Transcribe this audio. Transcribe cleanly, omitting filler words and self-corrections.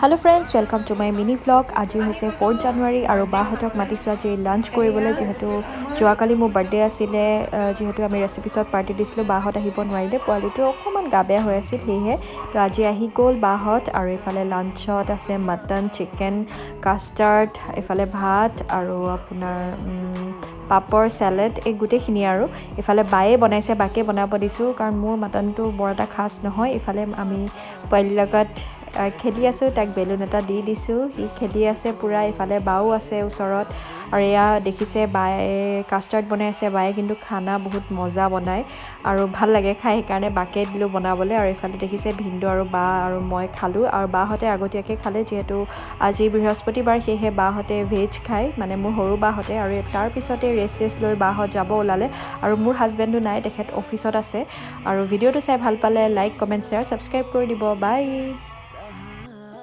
hello friends welcome to my mini blog আজি হৈছে 4 জানুৱাৰী আৰু বাহঁতক মাতিছোঁ আজি লাঞ্চ কৰিবলৈ যিহেতু যোৱাকালি মোৰ বাৰ্থডে আছিলে যিহেতু আমি ৰেচিপিছত পাৰ্টি দিছিলোঁ বাহঁত আহিব নোৱাৰিলে পোৱালিটো অকণমান গা বেয়া হৈ আছিল সেয়েহে তো আজি আহি গ'ল বাহঁত আৰু এইফালে লাঞ্চত আছে মটন চিকেন কাষ্টাৰ্ড এইফালে ভাত আৰু আপোনাৰ পাপৰ চেলাড এই গোটেইখিনি আৰু ইফালে বায়ে বনাইছে বাকে বনাব দিছোঁ কাৰণ মোৰ মটনটো বৰ এটা খাছ নহয় ইফালে আমি পোৱালিৰ লগত খেলি আছোঁ তাক বেলুন এটা দি দিছোঁ সি খেলি আছে পুৰা ইফালে বাও আছে ওচৰত আৰু এয়া দেখিছে বায়ে কাষ্টাৰ্ড বনাই আছে বায়ে কিন্তু খানা বহুত মজা বনায় আৰু ভাল লাগে খাই সেইকাৰণে বাকে দিলোঁ বনাবলৈ আৰু ইফালে দেখিছে ভিনদেউ আৰু বা আৰু মই খালোঁ আৰু বাহঁতে আগতীয়াকৈ খালে যিহেতু আজি বৃহস্পতিবাৰ সেয়েহে বাহঁতে ভেজ খায় মানে মোৰ সৰু বাহঁতে আৰু তাৰপিছতে ৰেষ্ট লৈ বাহঁত যাব ওলালে আৰু মোৰ হাজবেণ্ডো নাই তেখেত অফিচত আছে আৰু ভিডিঅ'টো চাই ভাল পালে লাইক কমেণ্ট শ্বেয়াৰ ছাবস্ক্ৰাইব কৰি দিব বাই